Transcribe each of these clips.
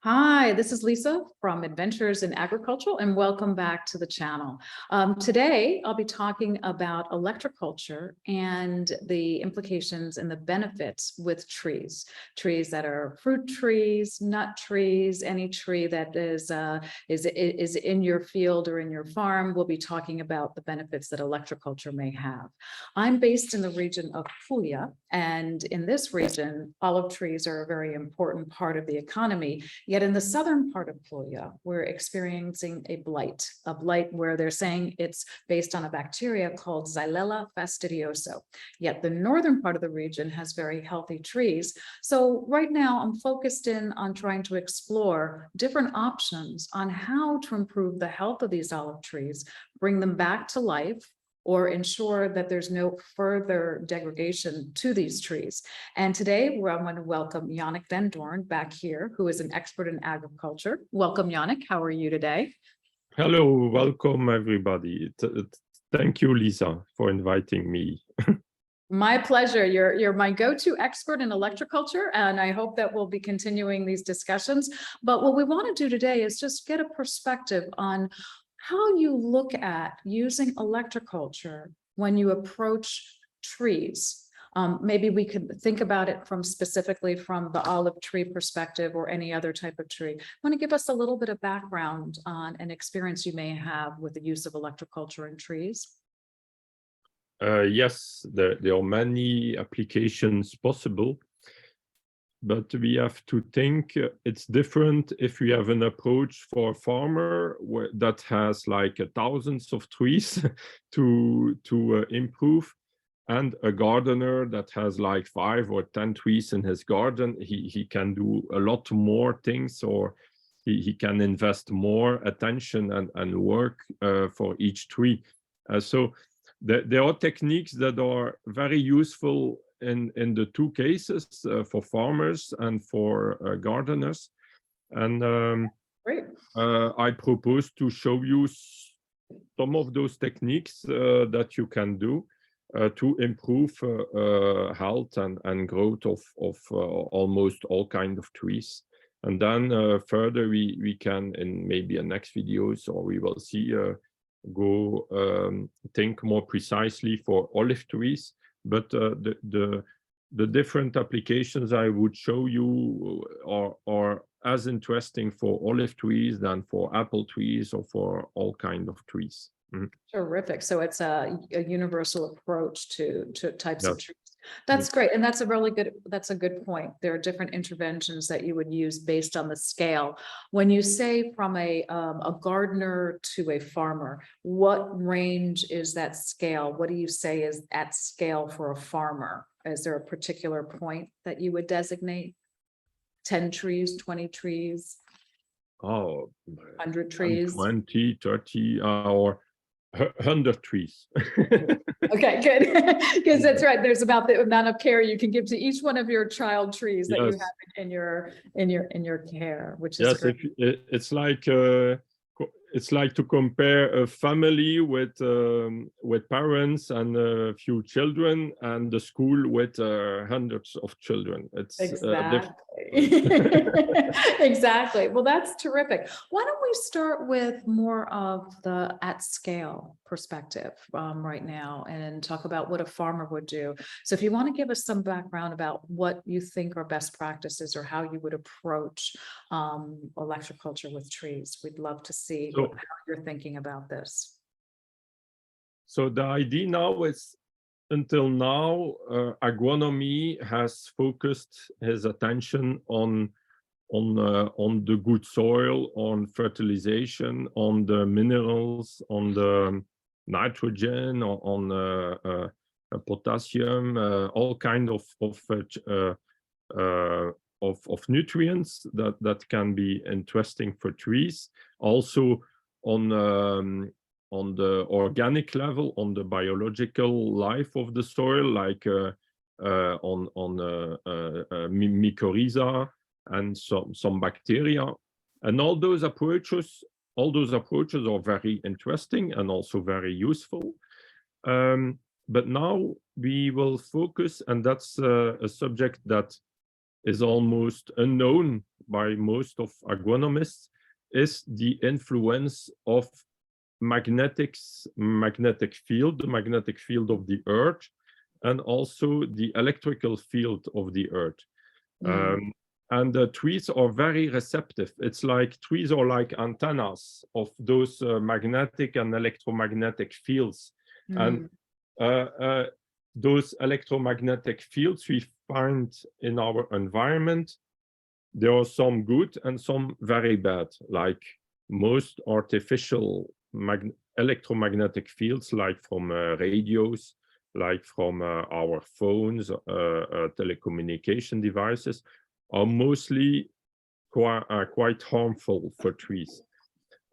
Hi, this is Lisa from Adventures in Agriculture, and welcome back to the channel. Today, I'll be talking about electroculture and the implications and the benefits with trees. Trees that are fruit trees, nut trees, any tree that is in your field or in your farm. We'll be talking about the benefits that electroculture may have. I'm based in the region of Puglia, and in this region, olive trees are a very important part of the economy. Yet in the southern part of Puglia, we're experiencing a blight where they're saying it's based on a bacteria called Xylella fastidiosa. Yet the northern part of the region has very healthy trees. So right now I'm focused in on trying to explore different options on how to improve the health of these olive trees, bring them back to life, or ensure that there's no further degradation to these trees. And today, I'm going to welcome Yannick Van Doorn back here, who is an expert in agriculture. Welcome, Yannick. How are you today? Hello, welcome everybody. Thank you, Lisa, for inviting me. My pleasure. You're my go-to expert in electroculture, and I hope that we'll be continuing these discussions. But what we want to do today is just get a perspective on how you look at using electroculture when you approach trees. Maybe we could think about it specifically from the olive tree perspective or any other type of tree. Want to give us a little bit of background on an experience you may have with the use of electroculture in trees? Yes, there are many applications possible, but we have to think it's different if we have an approach for a farmer that has like thousands of trees to improve, and a gardener that has like 5 or 10 trees in his garden. He can do a lot more things, or he can invest more attention and work for each tree. So there are techniques that are very useful in the two cases, for farmers and for gardeners. And Great. I propose to show you some of those techniques that you can do to improve health and growth of almost all kinds of trees. And then further we can, in maybe a next videos, or we will see, go think more precisely for olive trees. But the different applications I would show you are as interesting for olive trees than for apple trees or for all kinds of trees. Mm-hmm. Terrific. So it's a universal approach to types of trees. That's Yes. great. And that's a good point. There are different interventions that you would use based on the scale. When you say from a gardener to a farmer, what range is that scale? What do you say is at scale for a farmer? Is there a particular point that you would designate? 10 trees, 20 trees? Oh, 100 trees? 20, 30, or 100 trees. Okay, good. Because that's right. There's about the amount of care you can give to each one of your child trees that you have in your care, which is great. It's like to compare a family with parents and a few children, and the school with hundreds of children. It's exactly. Exactly. Well, that's terrific. Why don't we start with more of the at scale perspective right now, and talk about what a farmer would do. So if you want to give us some background about what you think are best practices or how you would approach electroculture with trees, we'd love to see how you're thinking about this. So the idea now is, until now, agronomy has focused his attention on the good soil, on fertilization, on the minerals, on the nitrogen, on potassium, all kind of nutrients that can be interesting for trees. Also on the organic level, on the biological life of the soil, like on mycorrhiza and some bacteria. And all those approaches are very interesting and also very useful. But now we will focus, and that's a subject that is almost unknown by most of agronomists is the influence of magnetic field, the magnetic field of the earth, and also the electrical field of the earth. And the trees are very receptive. It's like trees are like antennas of those magnetic and electromagnetic fields. And those electromagnetic fields we find in our environment, there are some good and some very bad, like most artificial electromagnetic fields, like from radios, like from our phones, telecommunication devices, are mostly quite harmful for trees.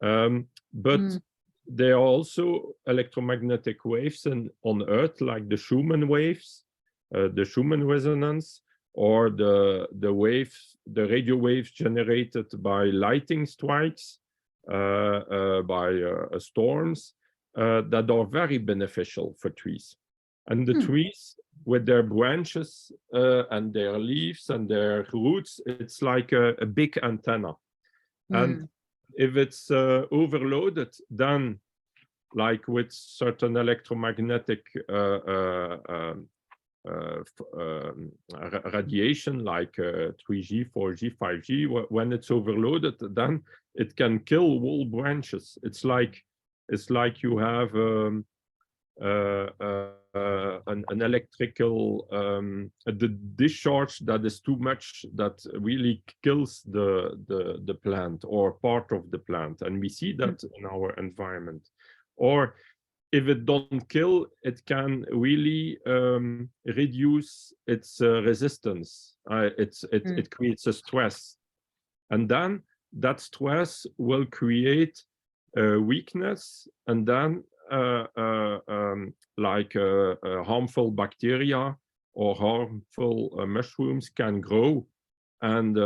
But there are also electromagnetic waves on Earth, like the Schumann waves, the Schumann resonance, or the radio waves generated by lightning strikes, by storms, that are very beneficial for trees. And the trees, with their branches and their leaves and their roots, it's like a big antenna. And if it's overloaded, then like with certain electromagnetic radiation, like 3G, 4G, 5G, when it's overloaded, then it can kill whole branches. It's like you have an electrical the discharge that is too much, that really kills the plant or part of the plant, and we see that in our environment. Or if it don't kill, it can really reduce its resistance. It creates a stress, and then that stress will create weakness, and then like harmful bacteria or harmful mushrooms can grow and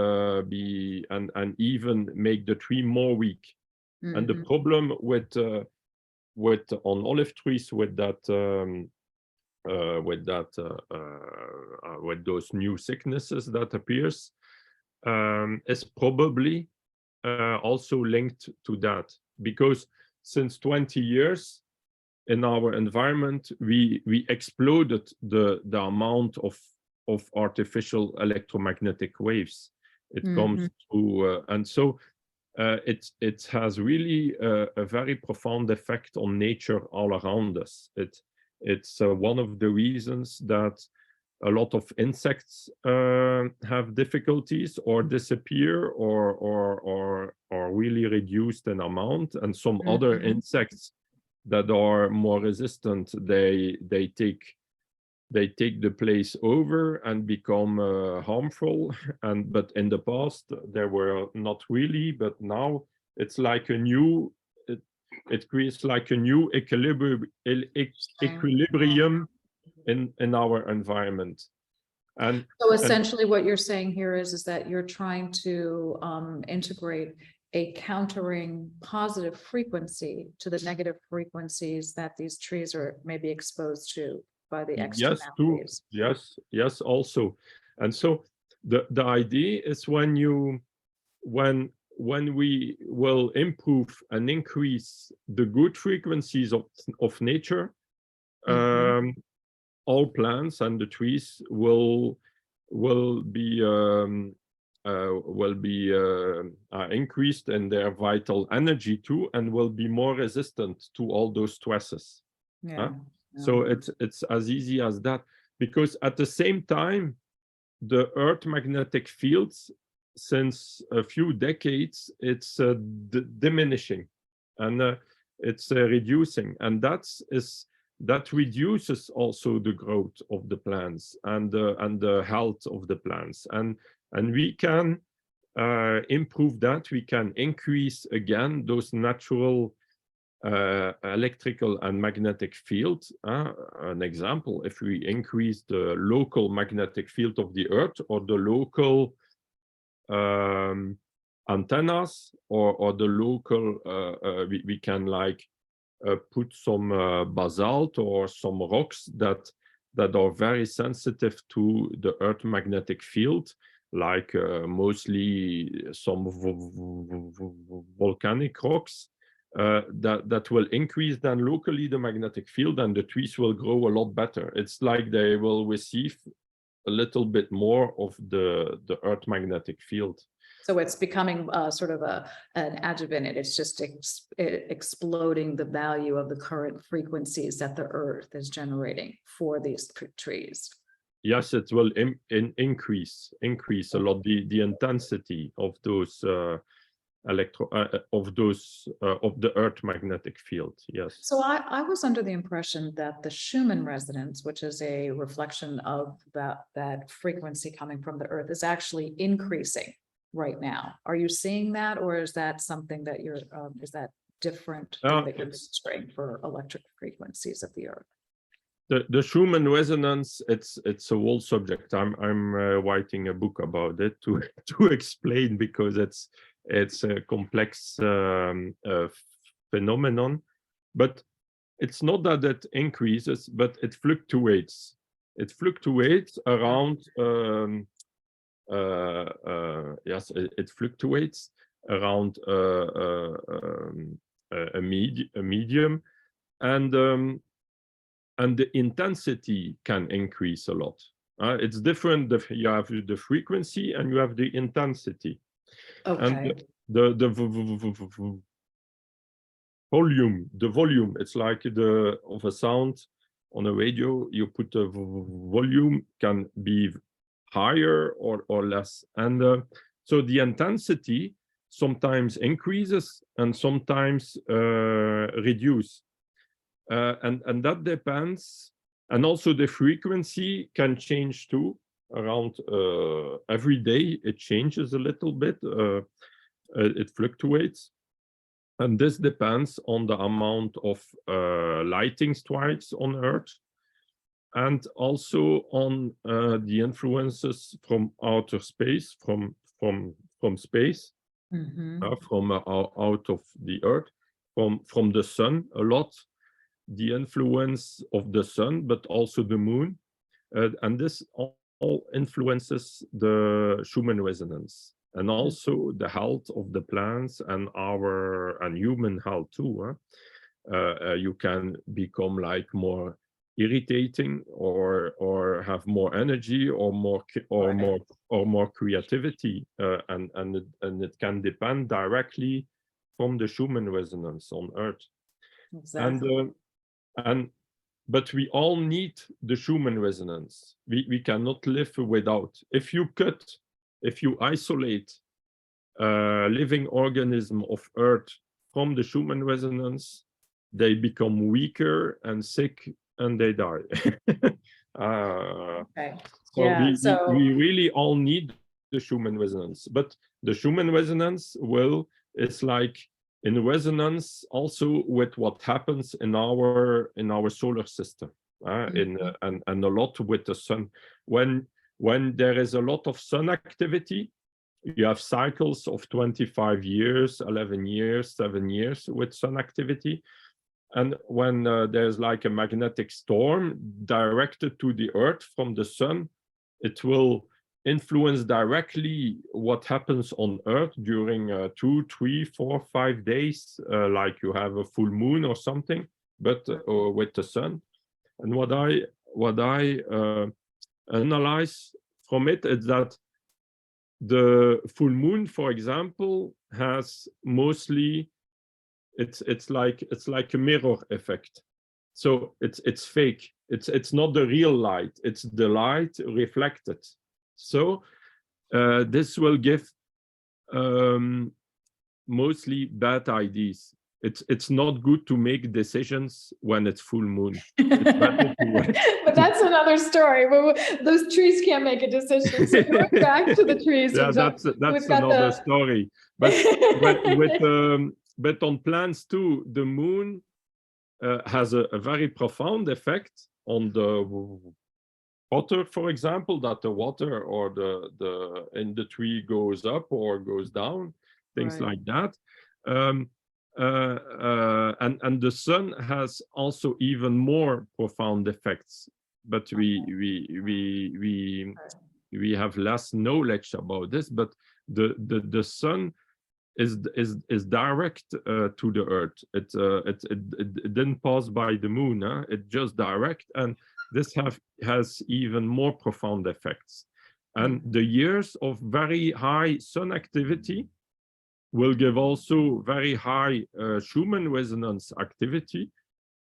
even make the tree more weak. And the problem with on olive trees with those new sicknesses that appears is probably also linked to that, because since 20 years in our environment, we exploded the amount of artificial electromagnetic waves. It comes through, and so it has really a very profound effect on nature all around us. It's one of the reasons that a lot of insects have difficulties or disappear or really reduced in amount, and some other insects that are more resistant, they take the place over and become harmful. But in the past they were not really, but now it's like a new, it creates like a new equilibrium in our environment. And so essentially what you're saying here is that you're trying to integrate a countering positive frequency to the negative frequencies that these trees are maybe exposed to by the externalities. Yes, also. And so the idea is when we will improve and increase the good frequencies of nature, all plants and the trees will be increased in their vital energy too, and will be more resistant to all those stresses. So it's as easy as that, because at the same time, the Earth magnetic fields, since a few decades, it's diminishing, and it's reducing, and that reduces also the growth of the plants and the health of the plants, and we can improve that. We can increase again those natural electrical and magnetic fields. An example, if we increase the local magnetic field of the Earth, or the local antennas, or the local, we can like put some basalt or some rocks that are very sensitive to the Earth magnetic field, like mostly some volcanic rocks, that will increase then locally the magnetic field, and the trees will grow a lot better. It's like they will receive a little bit more of the Earth magnetic field. So it's becoming sort of an adjuvant. It's just exploding the value of the current frequencies that the Earth is generating for these trees. Yes, it will increase a lot the intensity of those of the Earth magnetic field. Yes. So I was under the impression that the Schumann resonance, which is a reflection of that frequency coming from the Earth, is actually increasing right now. Are you seeing that, or is that something that you're is that different thing that you're demonstrating for electric frequencies of the Earth? The Schumann resonance, it's a whole subject. I'm writing a book about it to explain, because it's a complex phenomenon, but it's not that it increases, but it fluctuates. It fluctuates around. Yes, it fluctuates around a medium, and the intensity can increase a lot. It's different. You have the frequency and you have the intensity. Okay. And the volume, it's like of a sound on a radio. You put the volume can be higher or less, and so the intensity sometimes increases and sometimes reduce, and that depends. And also the frequency can change too. Around every day it changes a little bit. It fluctuates, and this depends on the amount of lighting strikes on Earth, and also on the influences from outer space, from space, from out of the Earth, from the sun a lot, the influence of the sun, but also the moon, and this all influences the Schumann resonance, and also the health of the plants and human health too. You can become like more irritating, or have more energy, or more creativity, and it can depend directly from the Schumann resonance on Earth. Exactly. But we all need the Schumann resonance. We cannot live without. If you isolate living organism of Earth from the Schumann resonance, they become weaker and sick, and they die. Okay. So Yeah, we really all need the Schumann resonance, but the Schumann resonance is like in resonance also with what happens in our solar system, and a lot with the sun. When there is a lot of sun activity, you have cycles of 25 years, 11 years, 7 years with sun activity. And when there's like a magnetic storm directed to the Earth from the sun, it will influence directly what happens on Earth during 2, 3, 4, 5 days, like you have a full moon or something, but with the sun. And what I analyze from it is that the full moon, for example, has mostly it's like a mirror effect. So it's fake. It's not the real light. It's the light reflected. So this will give mostly bad ideas. It's not good to make decisions when it's full moon. It's better to but that's another story. Those trees can't make a decision. So going back to the trees. Yeah, that's another story. But but on plants too, the moon has a very profound effect on the water, for example, that the water or the in the tree goes up or goes down, things like that. And the sun has also even more profound effects, but we we have less knowledge about this, but the sun is direct to the Earth. It didn't pass by the moon. It just direct, and this has even more profound effects. And the years of very high sun activity will give also very high Schumann resonance activity,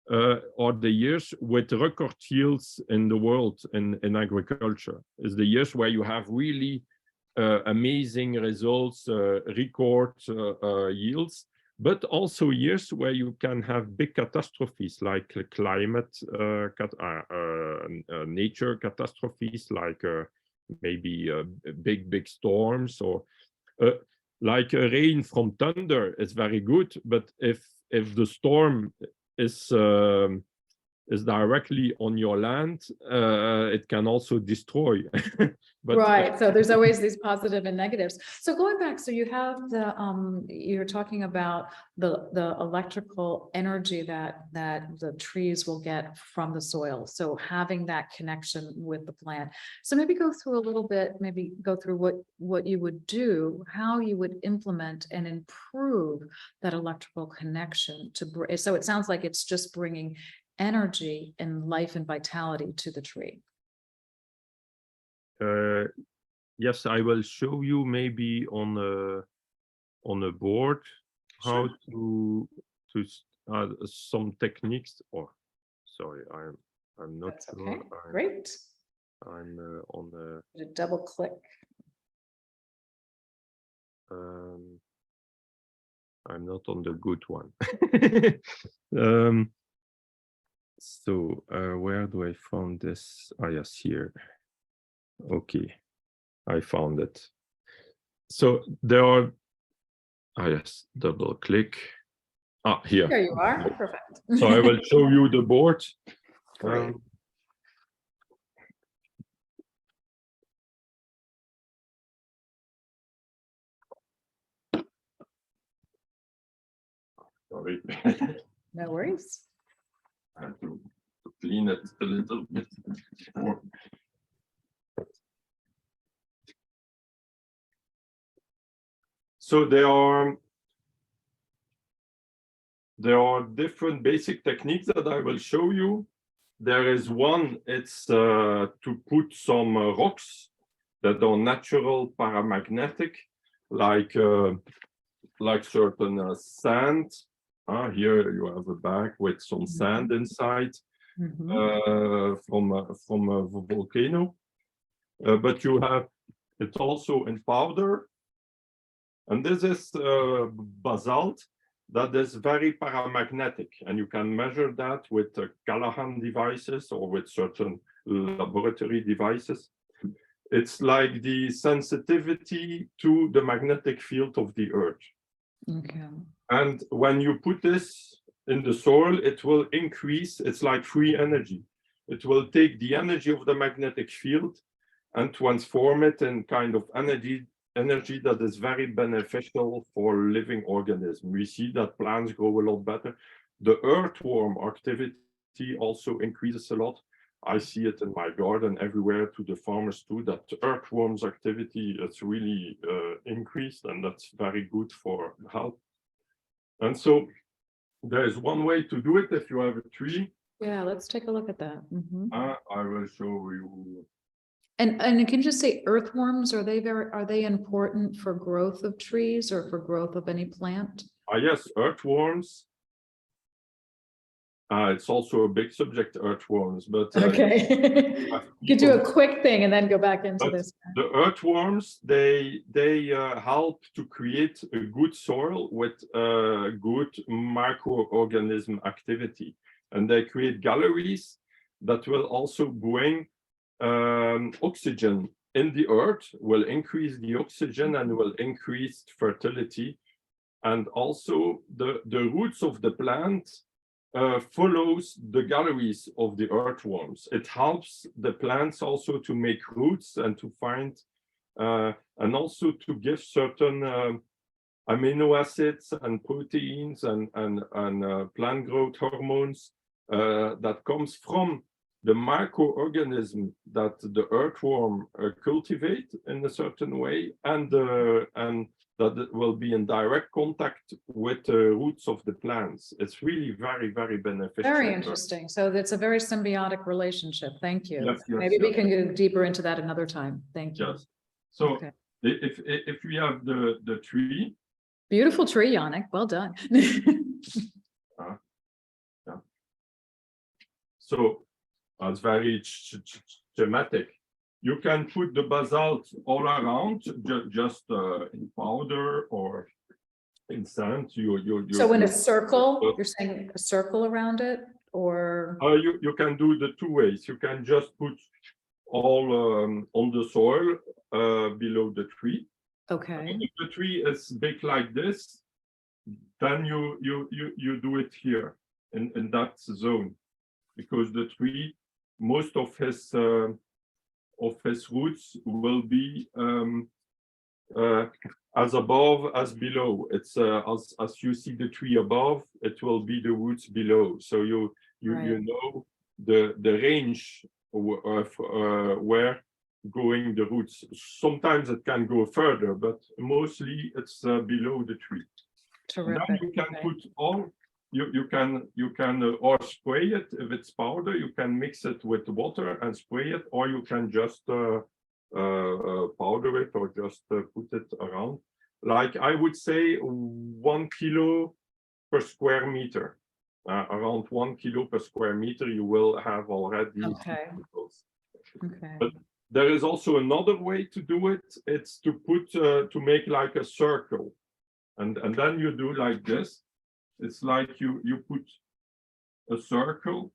or the years with record yields in the world in agriculture. Is the years where you have really amazing results, record yields, but also years where you can have big catastrophes like climate, nature catastrophes, like maybe big storms, or like rain from thunder is very good, but if the storm is directly on your land, it can also destroy. But, right. So there's always these positive and negatives. So going back, so you have the you're talking about the electrical energy that the trees will get from the soil. So having that connection with the plant. So maybe go through a little bit, maybe go through what you would do, how you would implement and improve that electrical connection to. So it sounds like it's just bringing energy and life and vitality to the tree. Yes, I will show you maybe on a board how to some techniques. Or sorry, I'm not That's sure. okay. Great. I'm on the Double click. I'm not on the good one. So where do I find this? Ah, yes, here. Okay, I found it. So there are, yes, double click. Ah, here. There you are. Perfect. So I will show you the board. Great. Sorry. No worries. I have to clean it a little bit more. So there are different basic techniques that I will show you. There is one, it's to put some rocks that are natural paramagnetic, like certain sand. Here you have a bag with some sand inside from a volcano, but you have it also in powder. And this is basalt that is very paramagnetic, and you can measure that with Callahan devices or with certain laboratory devices. It's like the sensitivity to the magnetic field of the Earth. Okay. And when you put this in the soil, it will increase. It's like free energy. It will take the energy of the magnetic field and transform it in kind of energy that is very beneficial for living organisms. We see that plants grow a lot better. The earthworm activity also increases a lot. I see it in my garden everywhere, to the farmers too, that earthworms activity is really increased, and that's very good for health. And so there is one way to do it if you have a tree. Yeah, let's take a look at that. I will show you. And can you just say earthworms, are they important for growth of trees or for growth of any plant? Yes, earthworms. It's also a big subject, earthworms, but okay. You could do a quick thing and then go back into this. The earthworms, they help to create a good soil with good microorganism activity, and they create galleries that will also bring oxygen in the earth, will increase the oxygen and will increase fertility. And also the roots of the plant follows the galleries of the earthworms. It helps the plants also to make roots and to find and also to give certain amino acids and proteins and plant growth hormones that comes from the microorganism that the earthworm cultivate in a certain way, and that it will be in direct contact with the roots of the plants. It's really very, very beneficial. Very interesting. So that's a very symbiotic relationship. Thank you. Yes, yes, Maybe we yes. can go deeper into that another time. Thank you. Yes. So Okay. if we have the tree, Beautiful tree, Yannick. Well done. yeah. So it's very schematic. You can put the basalt all around, just in powder or in sand. So in a circle, you're saying a circle around it, or? You can do the two ways. You can just put all on the soil below the tree. Okay. If the tree is big like this, then you do it here in that zone, because the tree, most of his roots will be as above as below. It's as you see the tree above, it will be the roots below. So you know the range of where going the roots. Sometimes it can go further, but mostly it's below the tree. Terrific. And then you can put all. You can or spray it if it's powder. You can mix it with water and spray it, or you can just powder it or just put it around. Like I would say 1 kilo per square meter. Around 1 kilo per square meter, you will have already. Okay. Okay. But there is also another way to do it. It's to put to make like a circle, and then you do like this. It's like you put a circle.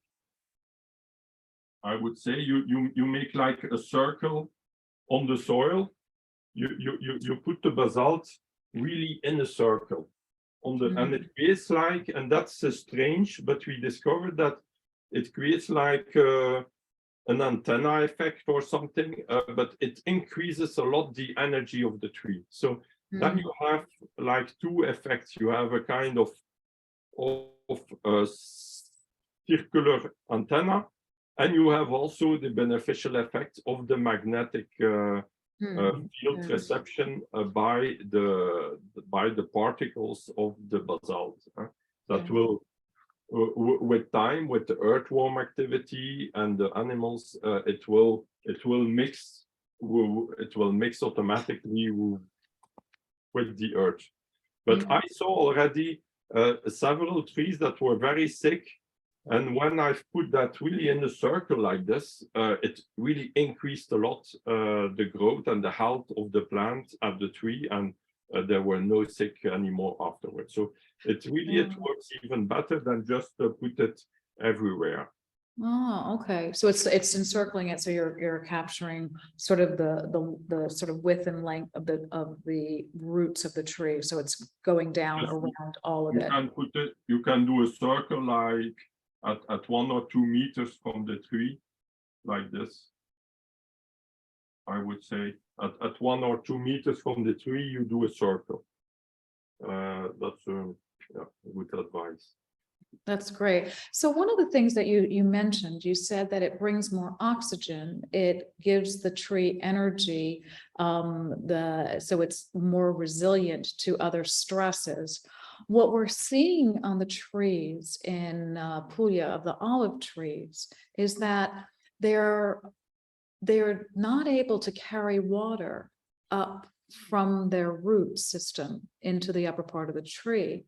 I would say you make like a circle on the soil. You put the basalt really in a circle on the, and it creates like, and that's strange, but we discovered that it creates like an antenna effect or something, but it increases a lot the energy of the tree. So then you have like two effects. You have a kind of circular antenna, and you have also the beneficial effect of the magnetic field reception by the particles of the basalt. That will, with time, with the earthworm activity and the animals, it will mix automatically with the earth. But I saw already several trees that were very sick, and when I've put that really in a circle like this, it really increased a lot the growth and the health of the plant and the tree, and there were no sick anymore afterwards. So it really it works even better than just put it everywhere. Oh, okay. So it's encircling it, so you're capturing sort of the sort of width and length of the roots of the tree. So it's going down around all of it. You can do a circle like at 1 or 2 meters from the tree, like this. I would say at 1 or 2 meters from the tree, you do a circle. That's good advice. That's great. So one of the things that you mentioned, you said that it brings more oxygen. It gives the tree energy, so it's more resilient to other stresses. What we're seeing on the trees in Puglia of the olive trees is that they're not able to carry water up from their root system into the upper part of the tree.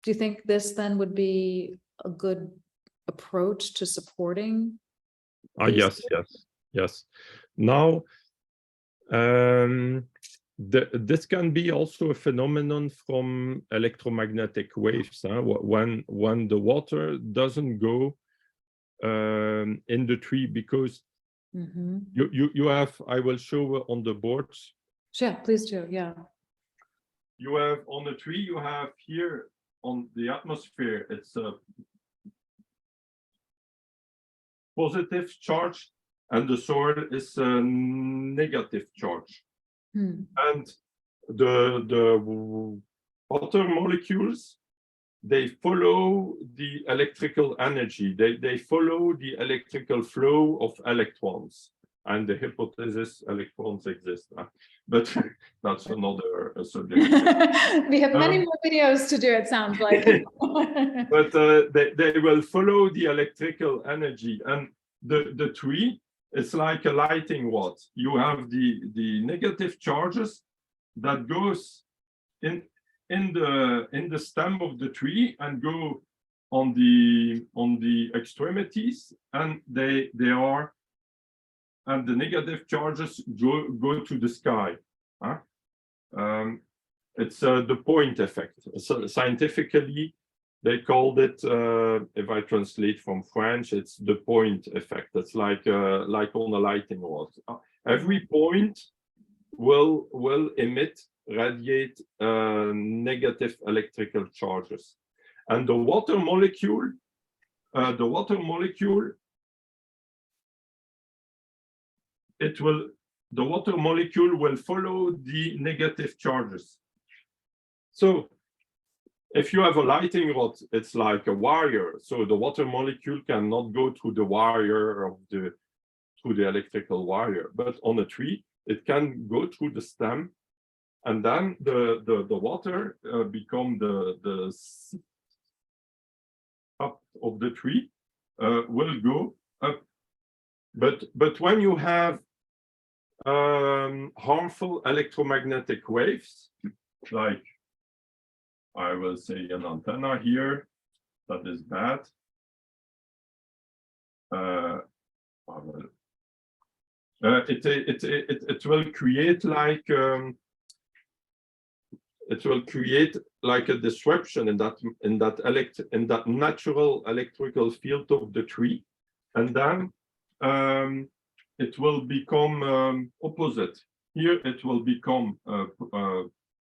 Do you think this then would be a good approach to supporting? Yes. Now, this can be also a phenomenon from electromagnetic waves. When the water doesn't go in the tree, because you have, I will show on the boards. Yeah, please do. Yeah. You have on the tree, you have here on the atmosphere, it's a positive charge, and the soil is a negative charge. And the water molecules they follow the electrical energy. They follow the electrical flow of electrons. And the hypothesis electrons exist. But that's another subject. We have many more videos to do, it sounds like. But they will follow the electrical energy. And the tree is like a lighting rod. You have the negative charges that goes in the stem of the tree and go on the extremities, and they are, and the negative charges go to the sky. It's the point effect. So scientifically, they called it, if I translate from French, it's the point effect. It's like on a lighting rod. Every point will radiate negative electrical charges, and the water molecule will follow the negative charges. So if you have a lighting rod, it's like a wire. So the water molecule cannot go through the wire through the electrical wire. But on a tree, it can go through the stem, and then the water become the up of the tree will go up. But when you have harmful electromagnetic waves, like I will say an antenna here, that is bad. It will create like a disruption in that natural electrical field of the tree, and then it will become opposite. Here it will become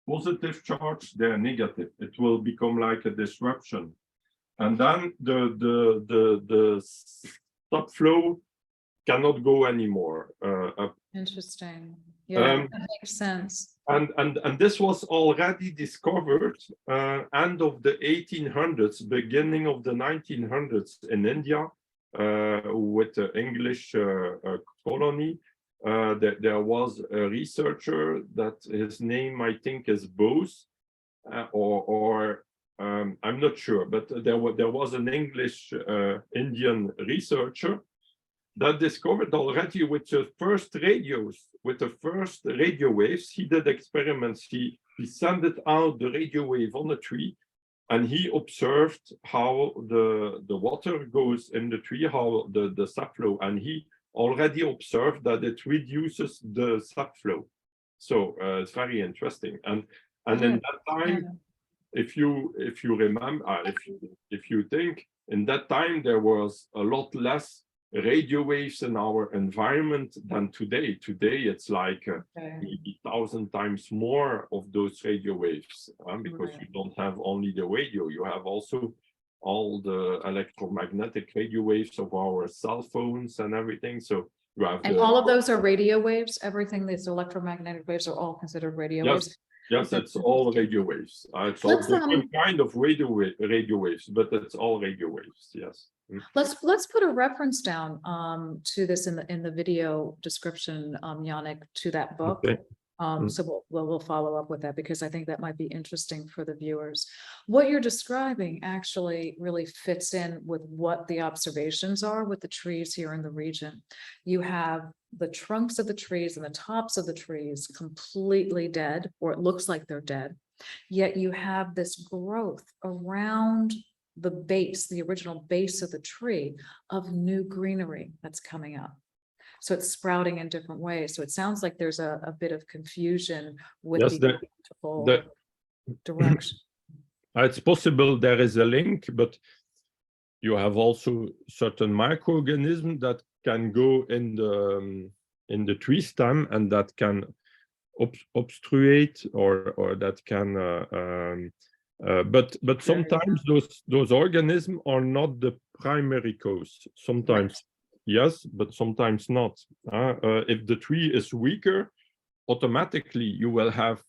positive charge, they're negative. It will become like a disruption, and then the subflow cannot go anymore up. Interesting. Yeah, that makes sense. And this was already discovered end of the 1800s, beginning of the 1900s in India, with the English colony. There was a researcher that his name, I think, is Bose, or I'm not sure, but there was an English Indian researcher that discovered already with the first radios, with the first radio waves. He did experiments. He sent it out the radio wave on a tree, and he observed how the water goes in the tree, how the subflow, and he already observed that it reduces the subflow. So it's very interesting. And in that time, if you remember, if you think, in that time there was a lot less radio waves in our environment than today. Today it's like maybe 1,000 times more of those radio waves, because you don't have only the radio, you have also all the electromagnetic radio waves of our cell phones and everything. So you have all of those are radio waves. Everything that's electromagnetic waves are all considered radio waves. Yes, it's all radio waves. It's all different kind of radio waves, but it's all radio waves. Yes. Let's put a reference down to this in the video description, Yannick, to that book. Okay. So we'll follow up with that, because I think that might be interesting for the viewers. What you're describing actually really fits in with what the observations are with the trees here in the region. You have the trunks of the trees and the tops of the trees completely dead, or it looks like they're dead. Yet you have this growth around the base, the original base of the tree, of new greenery that's coming up. So it's sprouting in different ways. So it sounds like there's a bit of confusion with the direction. It's possible there is a link, but you have also certain microorganisms that can go in the tree stem, and that can obstruate or that can but sometimes those organisms are not the primary cause. Sometimes yes, but sometimes not. If the tree is weaker, automatically you will have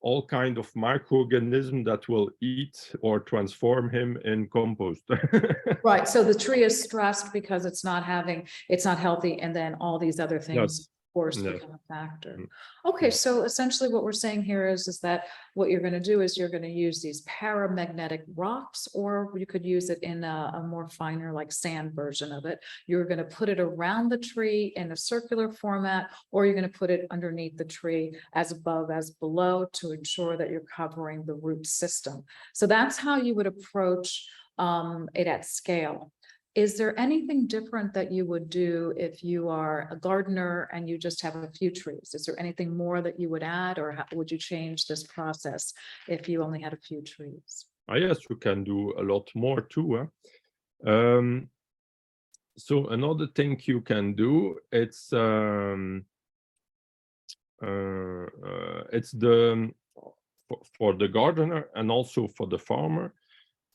all kind of microorganisms that will eat or transform him in compost. Right, so the tree is stressed because it's not healthy, and then all these other things, Yes. of course, Yes. become a factor. Mm. Okay, so essentially what we're saying here is that what you're gonna do is you're gonna use these paramagnetic rocks, or you could use it in a more finer, like sand version of it. You're gonna put it around the tree in a circular format, or you're gonna put it underneath the tree as above as below to ensure that you're covering the root system. So that's how you would approach it at scale. Is there anything different that you would do if you are a gardener and you just have a few trees? Is there anything more that you would add, or how would you change this process if you only had a few trees? Yes, you can do a lot more too. So another thing you can do, it's the for the gardener and also for the farmer,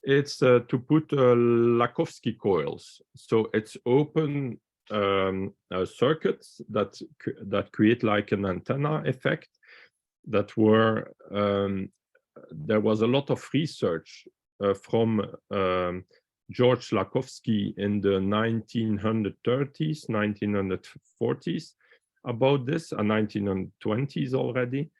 it's to put Lakovsky coils. So it's open circuits that create like an antenna effect. That were there was a lot of research from George Lakovsky in the 1930s, 1940s about this, and 1920s already.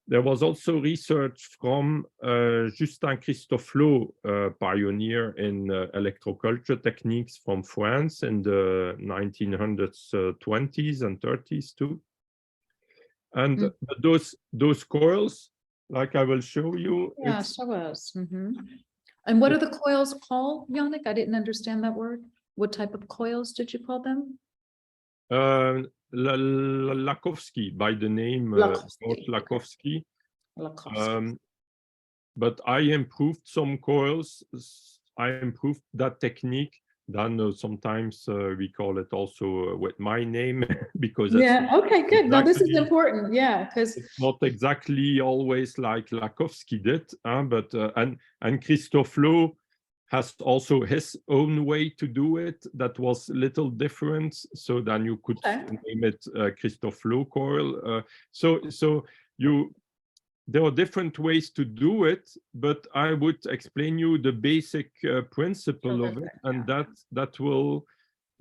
There was also research from Justin Christofleau, pioneer in electroculture techniques from France in the 1920s and 30s too. And those coils, like I will show you. Yeah, show us. And what are the coils called, Yannick? I didn't understand that word. What type of coils did you call them? Lakovsky, by the name Lakovsky. Lakovsky. But I improved some coils. I improved that technique. Then sometimes we call it also with my name because Okay, good. No, this is important. Yeah, because it's not exactly always like Lakovsky did, but and Christofleau has also his own way to do it that was a little different. So then you could name it Christofleau coil. So there are different ways to do it, but I would explain you the basic principle of it, and that will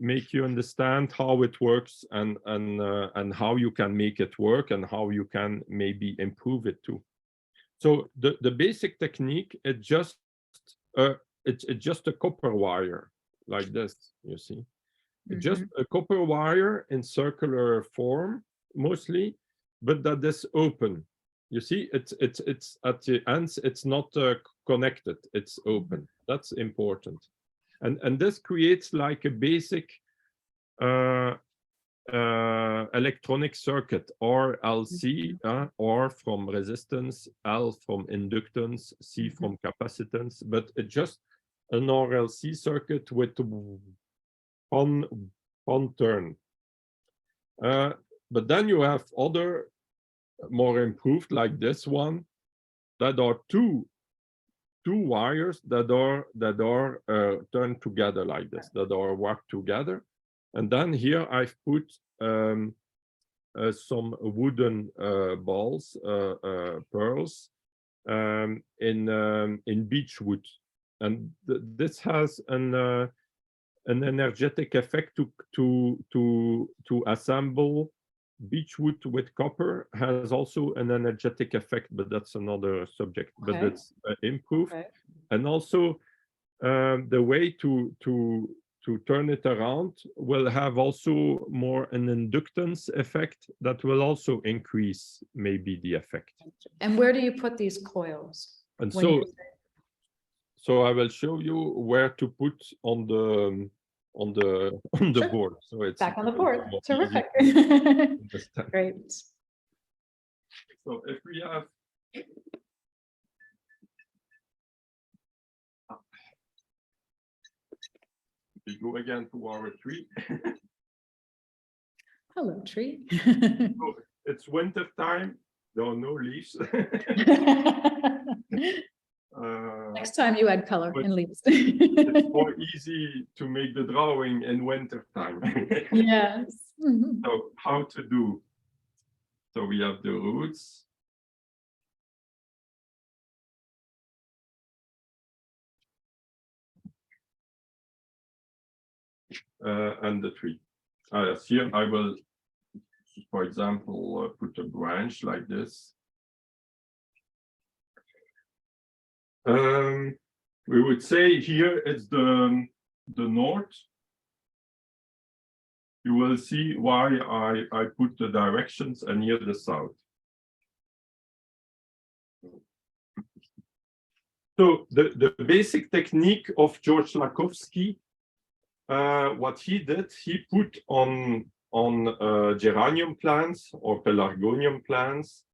make you understand how it works and how you can make it work and how you can maybe improve it too. So the basic technique, it's just a copper wire like this, you see. It's just a copper wire in circular form mostly, but that is open. You see, it's at the ends, it's not connected, it's open. That's important. And this creates like a basic electronic circuit, RLC, R from resistance, L from inductance, C from capacitance, but it's just an RLC circuit with one turn. But then you have other more improved, like this one, that are two wires that are turned together like this, that are worked together. And then here I've put some wooden balls, pearls, in beechwood, and this has an energetic effect to assemble. Beechwood with copper has also an energetic effect, but that's another subject. But it's improved, and also the way to turn it around will have also more an inductance effect that will also increase maybe the effect. And where do you put these coils? And so I will show you where to put on the board. So it's back on the board. Terrific. Great. So if we have we go again to our tree. Hello, tree. So it's winter time. There are no leaves. Next time you add color and leaves. It's more easy to make the drawing in winter time. Yes. So how to do? So we have the roots. and the tree. Yes, here I will, for example, put a branch like this. We would say here it's the north. You will see why I put the directions, and here the south. So the basic technique of George Lakovsky, what he did, he put on geranium plants or pelargonium plants,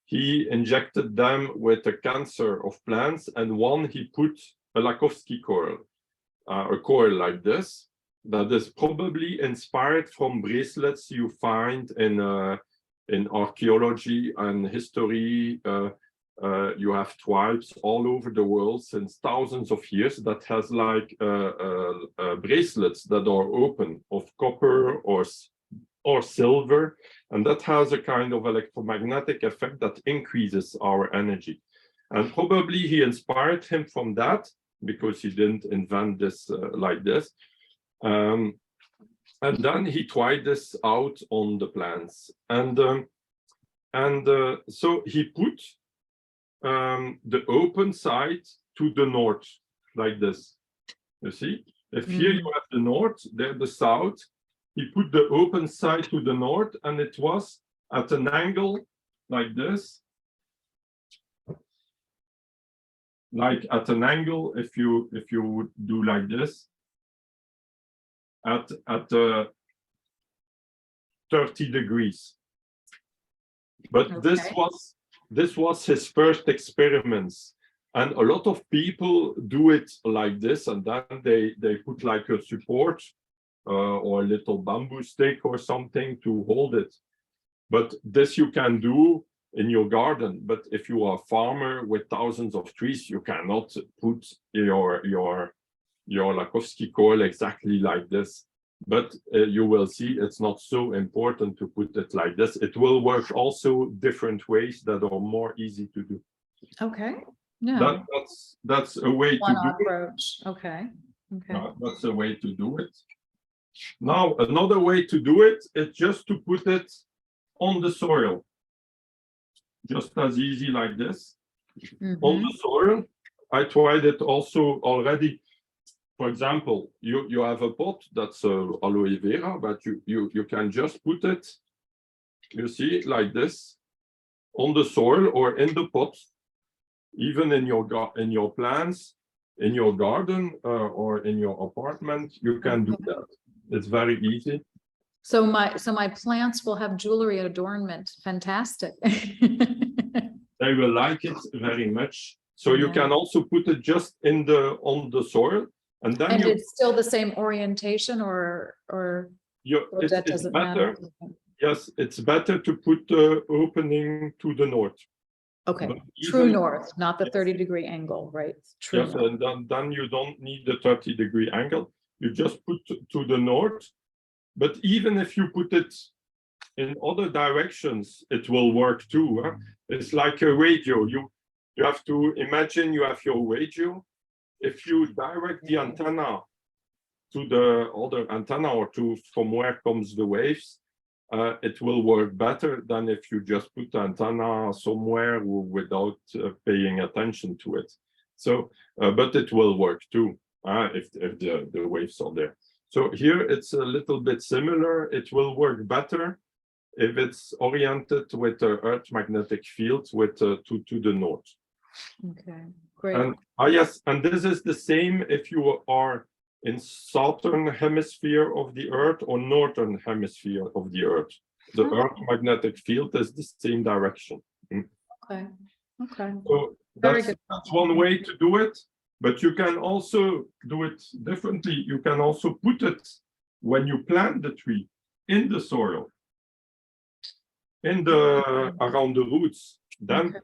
he injected them with a cancer of plants, and one he put a Lakovsky coil, a coil like this, that is probably inspired from bracelets you find in archaeology and history. You have tribes all over the world since thousands of years that has like bracelets that are open of copper or silver, and that has a kind of electromagnetic effect that increases our energy. And probably he inspired him from that, because he didn't invent this like this. And then he tried this out on the plants, and so he put the open side to the north, like this. You see, if here you have the north, there the south. He put the open side to the north, and it was at an angle like this. Like at an angle, if you would do like this, at 30 degrees. But Okay. this was his first experiments, and a lot of people do it like this, and then they put like a support or a little bamboo stick or something to hold it. But this you can do in your garden. But if you are a farmer with thousands of trees, you cannot put your Lakovsky coil exactly like this. But you will see it's not so important to put it like this. It will work also different ways that are more easy to do. Okay. No. That's a way to do approach. Okay. Okay. That's a way to do it. Now, another way to do it is just to put it on the soil. Just as easy like this. On the soil. I tried it also already. For example, you have a pot that's aloe vera, but you can just put it, you see, like this, on the soil or in the pot, even in your plants, in your garden or in your apartment. You can do that. It's very easy. So my plants will have jewelry adornment. Fantastic. They will like it very much. So you can also put it just on the soil. And then it's still the same orientation, or that doesn't matter. Yes, it's better to put the opening to the north. Okay, true north, not the 30-degree angle, right? True. Yes, and then you don't need the 30-degree angle. You just put to the north. But even if you put it in other directions, it will work too. Huh? It's like a radio. You have to imagine you have your radio. If you direct the antenna to the other antenna or from where comes the waves, it will work better than if you just put the antenna somewhere without paying attention to it. So, but it will work too if the waves are there. So here it's a little bit similar. It will work better if it's oriented with the Earth magnetic field to the north. Okay. Great. And yes, and this is the same if you are in southern hemisphere of the Earth or northern hemisphere of the Earth. The Earth magnetic field is the same direction. Okay. Okay. So that's one way to do it, but you can also do it differently. You can also put it when you plant the tree in the soil, around the roots. Then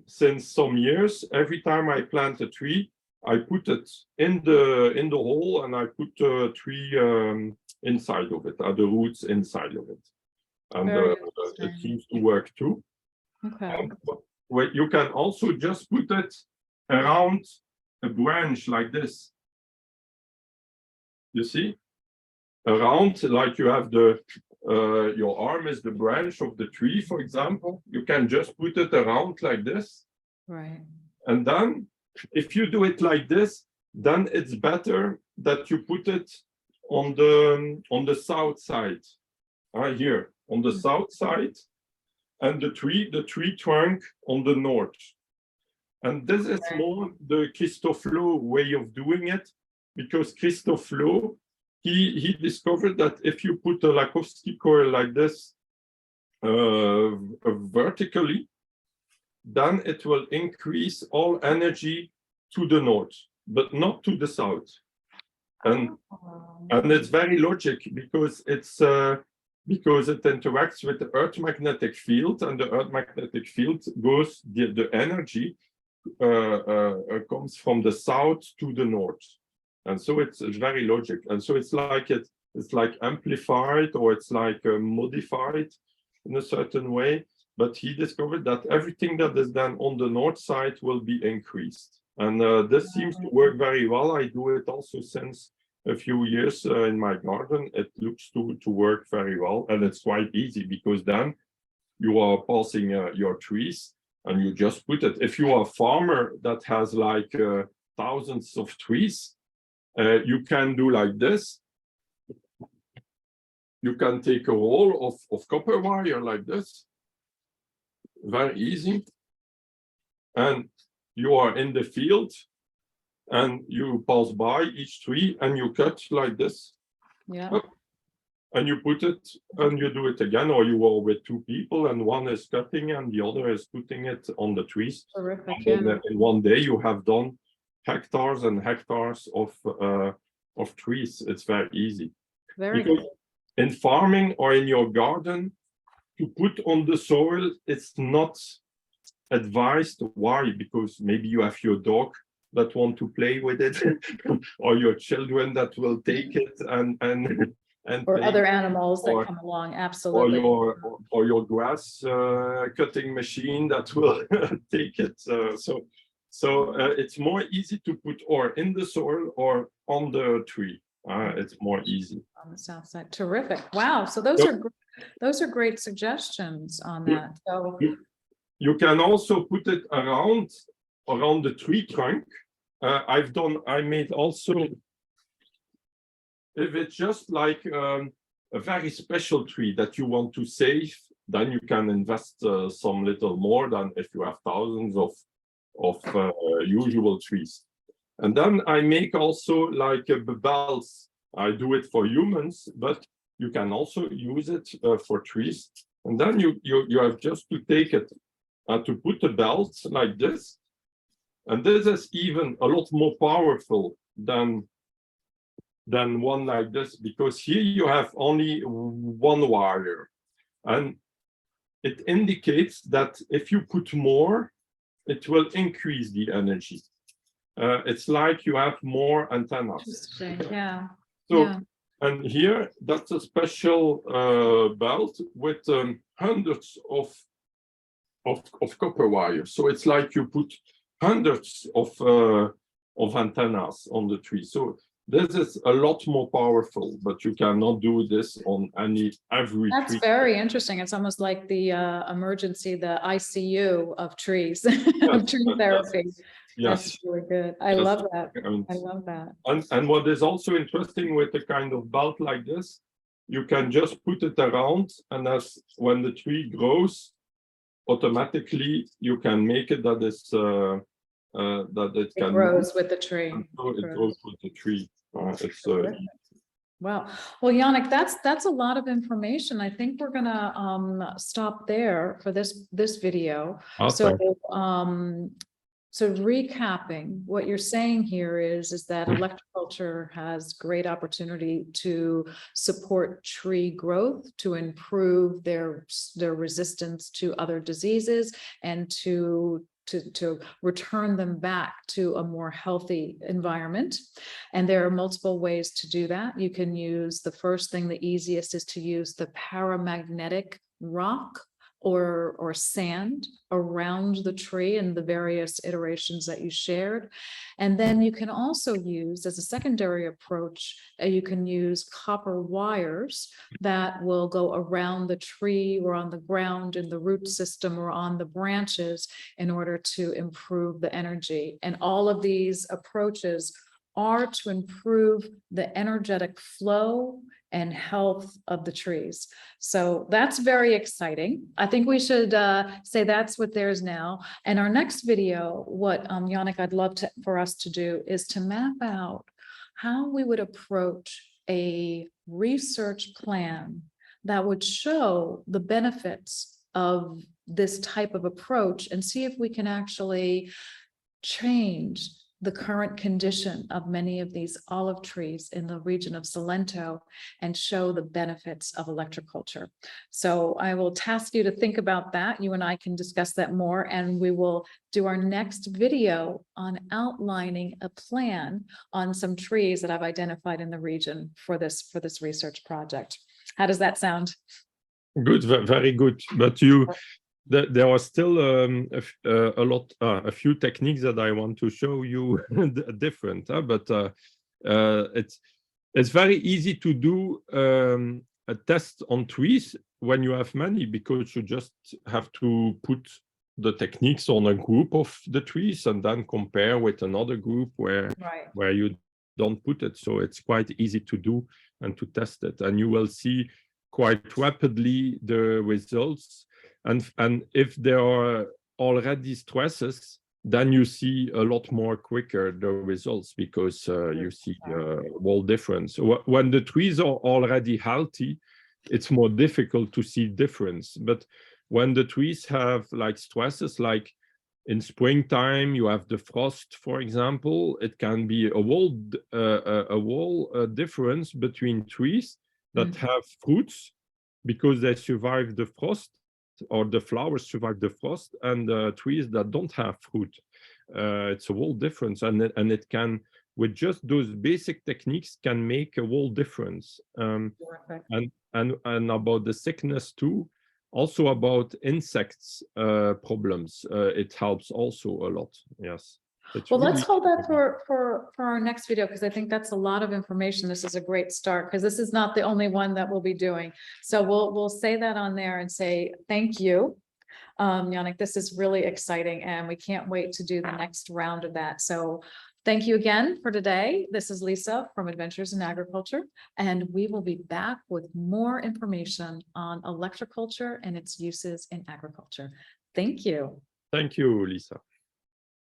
since some years, every time I plant a tree, I put it in the hole, and I put the tree inside of it, the roots inside of it, and it seems to work too. Okay. You can also just put it around a branch like this. You see, around, like you have the your arm is the branch of the tree, for example. You can just put it around like this. Right. And then if you do it like this, then it's better that you put it on the south side. Here on the south side, and the tree trunk on the north. And this is more the Christoflo way of doing it, because Christoflo, he discovered that if you put a Lakovsky coil like this vertically, then it will increase all energy to the north, but not to the south. And it's very logic, because it's because it interacts with the Earth magnetic field, and the Earth magnetic field goes, the energy comes from the south to the north. And so it's very logic. And so it's like amplified, or it's like modified in a certain way. But he discovered that everything that is done on the north side will be increased. And this seems to work very well. I do it also since a few years in my garden. It looks to work very well. And it's quite easy, because then you are passing your trees and you just put it. If you are a farmer that has like thousands of trees, you can do like this. You can take a roll of copper wire like this. Very easy. And you are in the field, and you pass by each tree and you cut like this. Yeah. And you put it, and you do it again, or you are with two people and one is cutting and the other is putting it on the trees. Terrific. And in one day you have done hectares and hectares of trees. It's very easy. Very because good. in farming or in your garden, to put on the soil, it's not advised. Why? Because maybe you have your dog that want to play with it, or your children that will take it and Or play, other animals that come along. Absolutely. or your grass cutting machine that will take it. So it's more easy to put or in the soil or on the tree. It's more easy. On the south side. Terrific. Wow. So those are great suggestions on that. So you can also put it around the tree trunk. I made also, if it's just like a very special tree that you want to save, then you can invest some little more than if you have thousands of usual trees. And then I make also like bells. I do it for humans, but you can also use it for trees. And then you have just to take it to put the belt like this. And this is even a lot more powerful than one like this, because here you have only one wire. And it indicates that if you put more, it will increase the energy. It's like you have more antennas. interesting. Yeah. So, yeah. And here, that's a special belt with hundreds of copper wire. So it's like you put hundreds of antennas on the tree. So this is a lot more powerful, but you cannot do this on every That's tree. very interesting. It's almost like the emergency, the ICU of trees, of tree therapy. Yes. That's really good. I love that. I love that. And what is also interesting with a kind of belt like this, you can just put it around, and as when the tree grows, automatically you can make it that is that it can grows with the tree. So it grows with the tree. It's Wow. Well, Yannick, that's a lot of information. I think we're gonna stop there for this video. awesome. So recapping, what you're saying here is that electroculture has great opportunity to support tree growth, to improve their resistance to other diseases, and to return them back to a more healthy environment. And there are multiple ways to do that. You can use, the first thing, the easiest is to use the paramagnetic rock or sand around the tree in the various iterations that you shared. And then you can also use, as a secondary approach, you can use copper wires that will go around the tree or on the ground in the root system or on the branches in order to improve the energy. And all of these approaches are to improve the energetic flow and health of the trees. So that's very exciting. I think we should say that's what there is now. And our next video, what Yannick, I'd love for us to do is to map out how we would approach a research plan that would show the benefits of this type of approach and see if we can actually change the current condition of many of these olive trees in the region of Salento and show the benefits of electroculture. So I will task you to think about that. You and I can discuss that more, and we will do our next video on outlining a plan on some trees that I've identified in the region for this research project. How does that sound? Good, very good. But there are still a few techniques that I want to show you different, but it's very easy to do a test on trees when you have many, because you just have to put the techniques on a group of the trees and then compare with another group where you don't put it. So it's quite easy to do and to test it, and you will see quite rapidly the results. And if there are already stresses, then you see a lot more quicker the results, because you see whole difference. When the trees are already healthy, it's more difficult to see difference. But when the trees have like stresses, like in springtime, you have the frost, for example, it can be a whole difference between trees that have fruits because they survive the frost, or the flowers survive the frost, and trees that don't have fruit. It's a whole difference, and it can, with just those basic techniques, can make a whole difference. And about the sickness too, also about insects problems, it helps also a lot. Yes. Well, let's hold that for our next video, because I think that's a lot of information. This is a great start, because this is not the only one that we'll be doing. So we'll say that on there and say thank you, Yannick. This is really exciting, and we can't wait to do the next round of that. So thank you again for today. This is Lisa from Adventures in Agriculture, and we will be back with more information on electroculture and its uses in agriculture. Thank you. Thank you, Lisa.